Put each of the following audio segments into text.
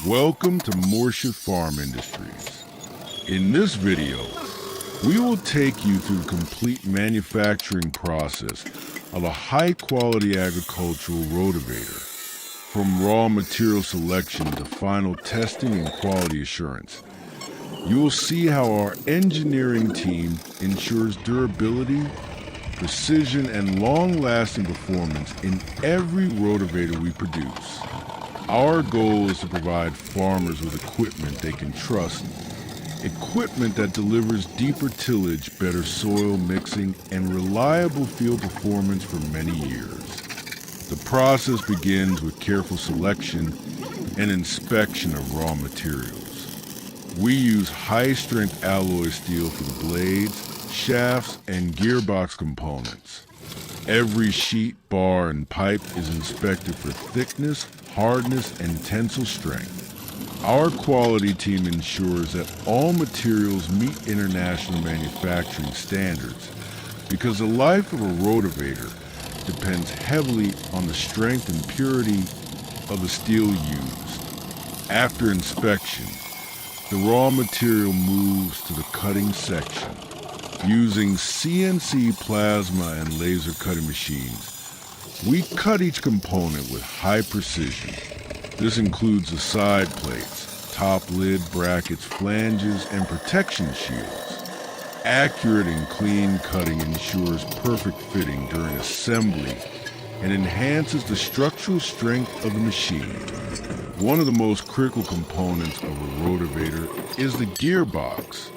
Welcome to Murshid Farm Industries. In this video, we will take you through the complete manufacturing process of a high-quality agricultural rotavator, from raw material selection to final testing and quality assurance. You will see how our engineering team ensures durability, precision, and long-lasting performance in every rotavator we produce. Our goal is to provide farmers with equipment they can trust, equipment that delivers deeper tillage, better soil mixing, and reliable field performance for many years. The process begins with careful selection and inspection of raw materials. We use high-strength alloy steel for the blades, shafts, and gearbox components. Every sheet, bar, and pipe is inspected for thickness, hardness, and tensile strength. Our quality team ensures that all materials meet international manufacturing standards because the life of a rotavator depends heavily on the strength and purity of the steel used. After inspection, the raw material moves to the cutting section. Using CNC plasma and laser cutting machines, we cut each component with high precision. This includes the side plates, top lid brackets, flanges, and protection shields. Accurate and clean cutting ensures perfect fitting during assembly and enhances the structural strength of the machine. One of the most critical components of a rotavator is the gearbox.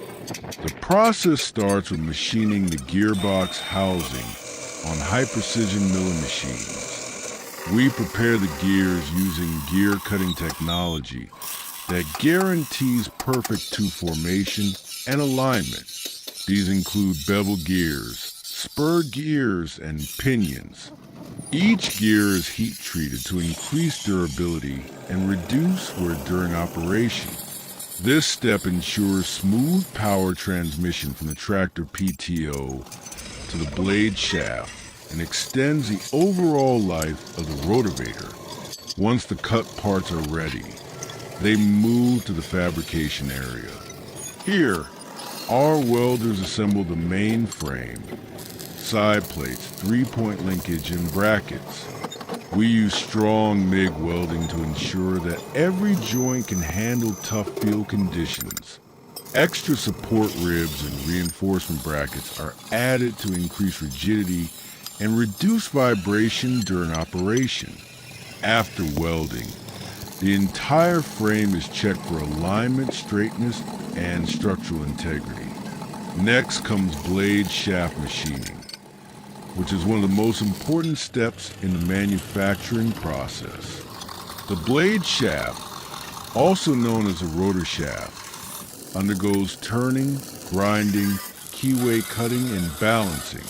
The process starts with machining the gearbox housing on high-precision milling machines. We prepare the gears using gear cutting technology that guarantees perfect tooth formation and alignment. These include bevel gears, spur gears, and pinions. Each gear is heat-treated to increase durability and reduce wear during operation. This step ensures smooth power transmission from the tractor PTO to the blade shaft and extends the overall life of the rotavator. Once the cut parts are ready, they move to the fabrication area. Here, our welders assemble the main frame, side plates, three-point linkage, and brackets. We use strong MIG welding to ensure that every joint can handle tough field conditions. Extra support ribs and reinforcement brackets are added to increase rigidity and reduce vibration during operation. After welding, the entire frame is checked for alignment, straightness, and structural integrity. Next comes blade shaft machining, which is one of the most important steps in the manufacturing process. The blade shaft, also known as a rotor shaft, undergoes turning, grinding, keyway cutting, and balancing.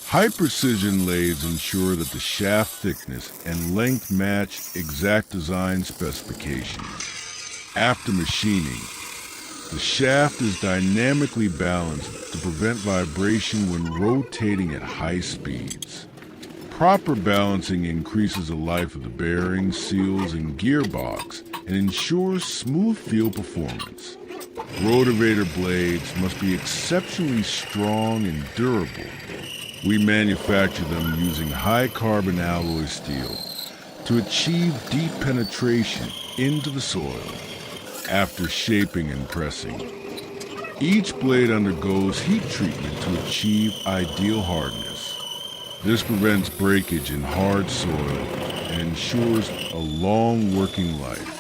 High-precision lathes ensure that the shaft thickness and length match exact design specifications. After machining, the shaft is dynamically balanced to prevent vibration when rotating at high speeds. Proper balancing increases the life of the bearings, seals, and gearbox and ensures smooth field performance. Rotavator blades must be exceptionally strong and durable. We manufacture them using high-carbon alloy steel to achieve deep penetration into the soil. After shaping and pressing, each blade undergoes heat treatment to achieve ideal hardness. This prevents breakage in hard soil and ensures a long working life.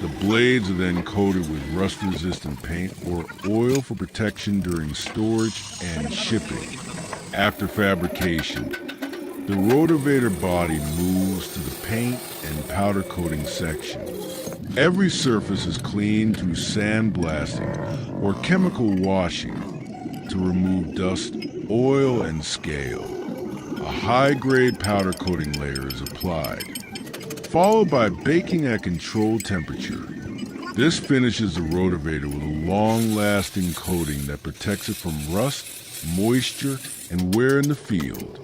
The blades are then coated with rust-resistant paint or oil for protection during storage and shipping. After fabrication, the rotavator body moves to the paint and powder coating section. Every surface is cleaned through sandblasting or chemical washing to remove dust, oil, and scale. A high-grade powder coating layer is applied, followed by baking at controlled temperature. This finishes the rotavator with a long-lasting coating that protects it from rust, moisture, and wear in the field.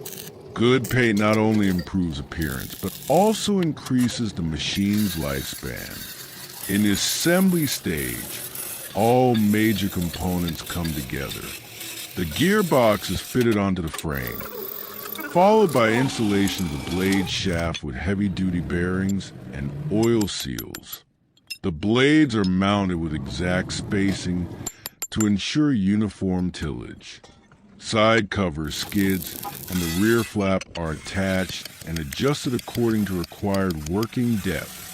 Good paint not only improves appearance, but also increases the machine's lifespan. In the assembly stage, all major components come together. The gearbox is fitted onto the frame, followed by installation of the blade shaft with heavy-duty bearings and oil seals. The blades are mounted with exact spacing to ensure uniform tillage. Side covers, skids, and the rear flap are attached and adjusted according to required working depth.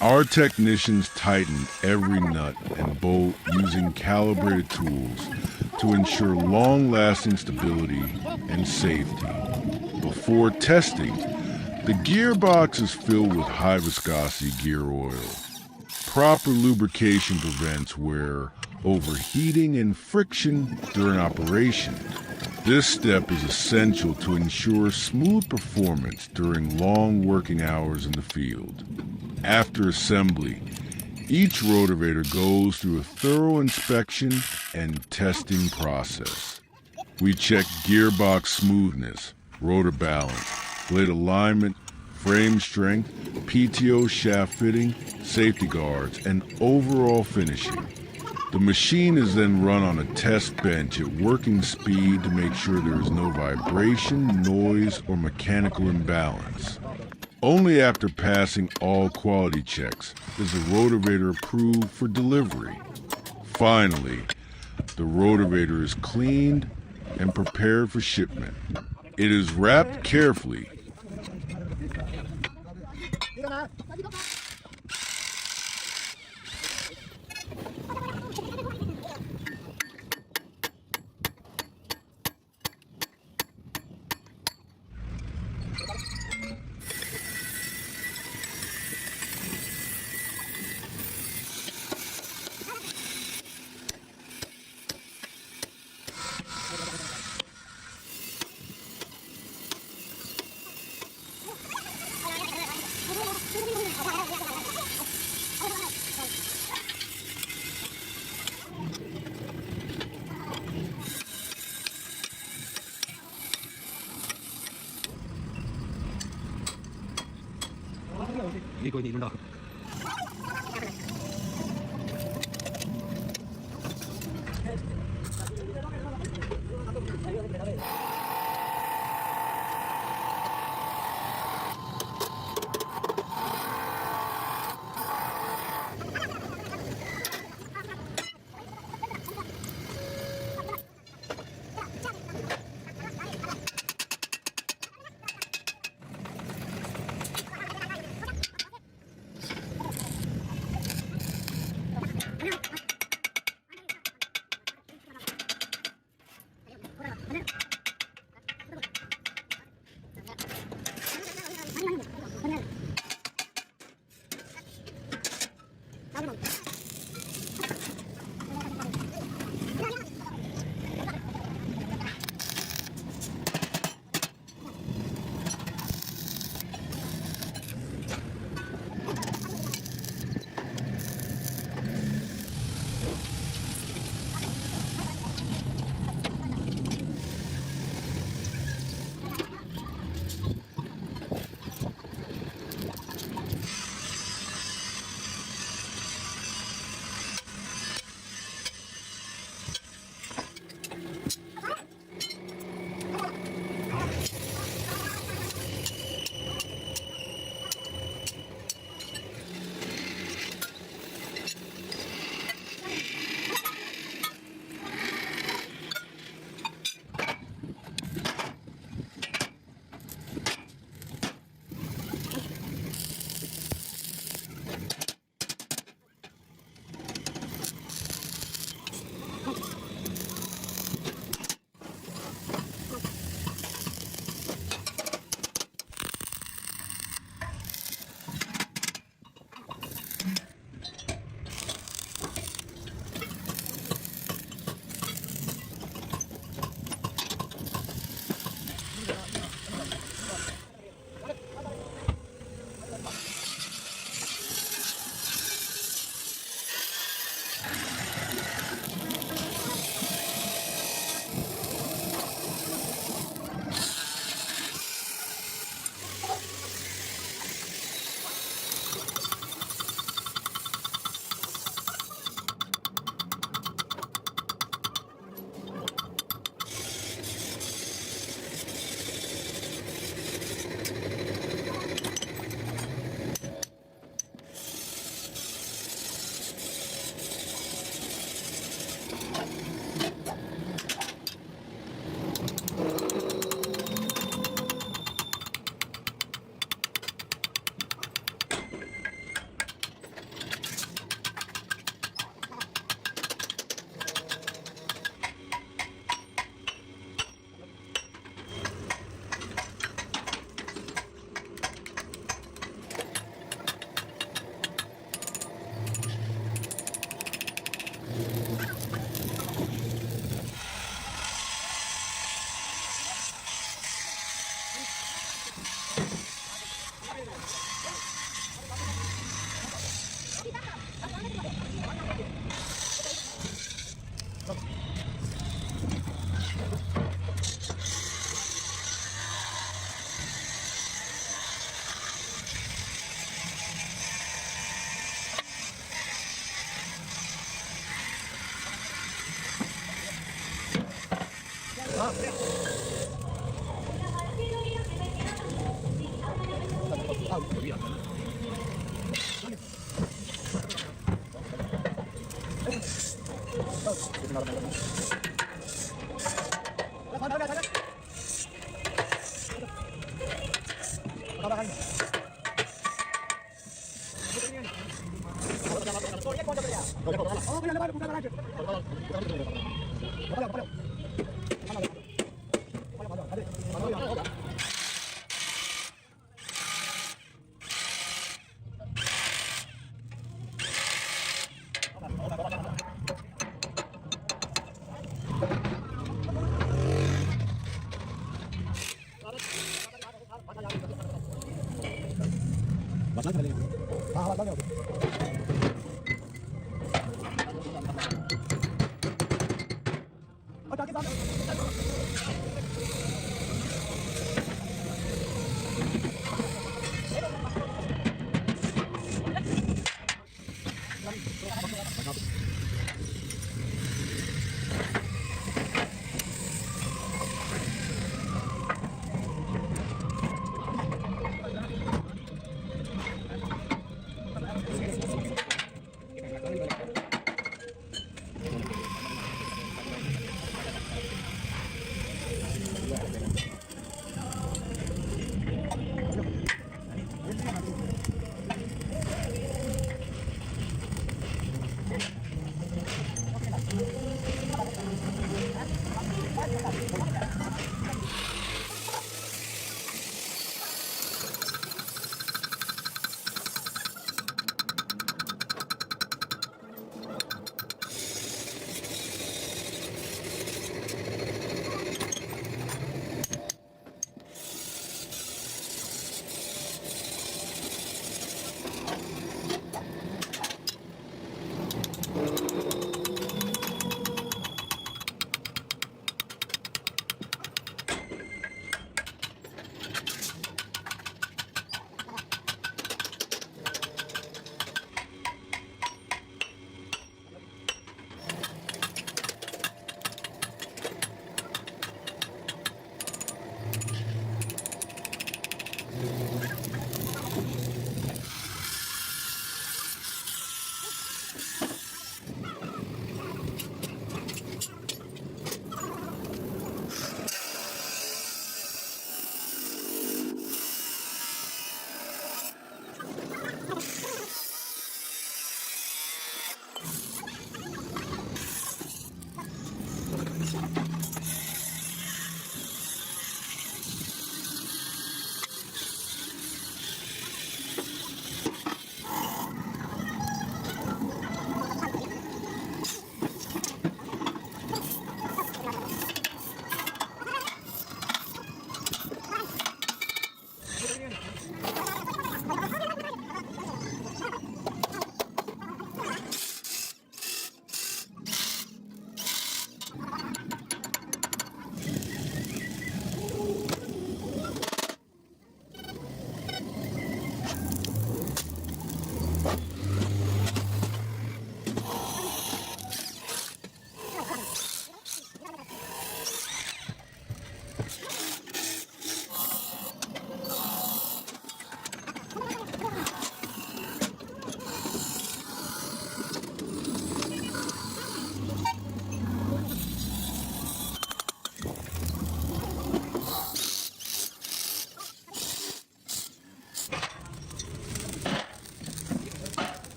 Our technicians tighten every nut and bolt using calibrated tools to ensure long-lasting stability and safety. Before testing, the gearbox is filled with high-viscosity gear oil. Proper lubrication prevents wear, overheating, and friction during operation. This step is essential to ensure smooth performance during long working hours in the field. After assembly, each rotavator goes through a thorough inspection and testing process. We check gearbox smoothness, rotor balance, blade alignment, frame strength, PTO shaft fitting, safety guards, and overall finishing. The machine is then run on a test bench at working speed to make sure there is no vibration, noise, or mechanical imbalance. Only after passing all quality checks is the rotavator approved for delivery. Finally, the rotavator is cleaned and prepared for shipment. It is wrapped carefully.